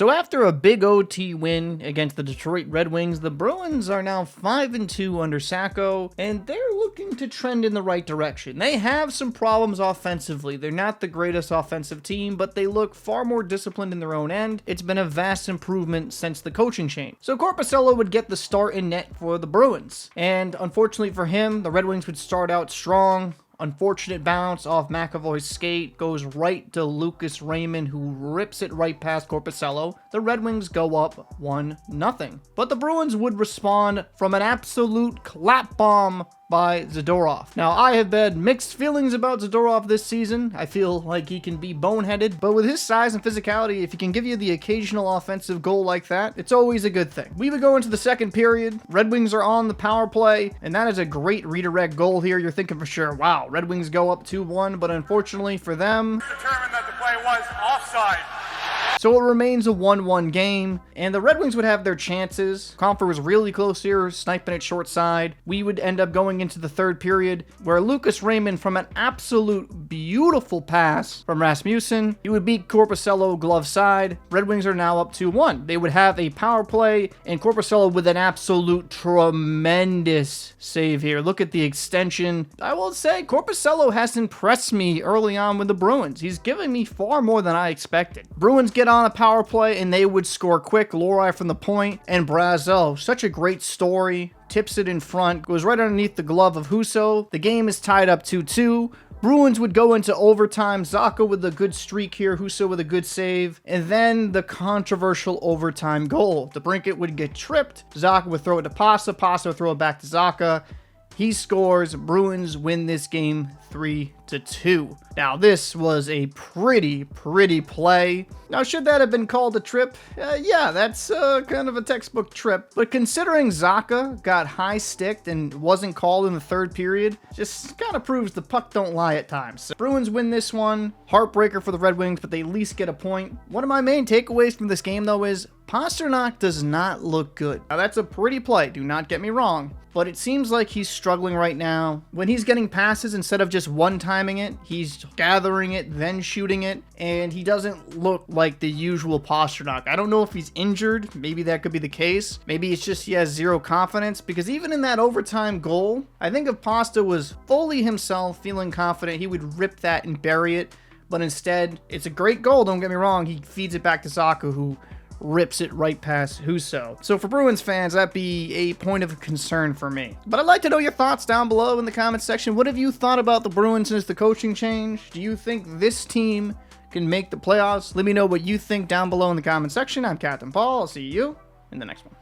So after a big OT win against the Detroit Red Wings, the Bruins are now 5-2 under Sacco, and they're looking to trend in the right direction. They have some problems offensively. They're not the greatest offensive team, but they look far more disciplined in their own end. It's been a vast improvement since the coaching change. So Korpisalo would get the start in net for the Bruins, and unfortunately for him, the Red Wings would start out strong. Unfortunate bounce off McAvoy's skate goes right to Lucas Raymond, who rips it right past Korpisalo. The Red Wings go up 1-0. But the Bruins would respond from an absolute clap bomb by Zadorov. Now, I have had mixed feelings about Zadorov this season. I feel like he can be boneheaded, but with his size and physicality, if he can give you the occasional offensive goal like that, it's always a good thing. We would go into the second period. Red Wings are on the power play, and that is a great redirect goal here. You're thinking for sure, wow, Red Wings go up 2-1, but unfortunately for them, determined that the play was offside. So it remains a 1-1 game, and the Red Wings would have their chances. Compher was really close here, sniping it short side. We would end up going into the third period, where Lucas Raymond, from an absolute beautiful pass from Rasmussen, he would beat Korpisalo glove side. Red Wings are now up 2-1. They would have a power play, and Korpisalo with an absolute tremendous save here. Look at the extension. I will say, Korpisalo has impressed me early on with the Bruins. He's giving me far more than I expected. Bruins get on a power play and they would score quick. Lohrei from the point, and Brazeau, such a great story, tips it in front, goes right underneath the glove of Husso. The game is tied up 2-2. Bruins would go into overtime. Zacha with a good streak here, Husso with a good save, and then the controversial overtime goal. The Brinket would get tripped. Zacha would throw it to Pasta. Pasta would throw it back to Zacha. He scores. Bruins win this game 3-2. Now, this was a pretty play. Now, should that have been called a trip? Yeah, that's kind of a textbook trip. But considering Zacha got high-sticked and wasn't called in the third period, just kind of proves the puck don't lie at times. So Bruins win this one. Heartbreaker for the Red Wings, but they at least get a point. One of my main takeaways from this game, though, is Pastrnak does not look good. Now, that's a pretty play, do not get me wrong, but it seems like he's struggling right now. When he's getting passes, instead of just one-timing it, he's gathering it, then shooting it, and he doesn't look like the usual Pastrnak. I don't know if he's injured. Maybe that could be the case. Maybe it's just he has zero confidence, because even in that overtime goal, I think if Pasta was fully himself, feeling confident, he would rip that and bury it, but instead, it's a great goal, don't get me wrong. He feeds it back to Zacha, who rips it right past Husso. So for Bruins fans, that'd be a point of concern for me. But I'd like to know your thoughts down below in the comments section. What have you thought about the Bruins since the coaching change? Do you think this team can make the playoffs? Let me know what you think down below in the comment section. I'm Captain Paul. I'll see you in the next one.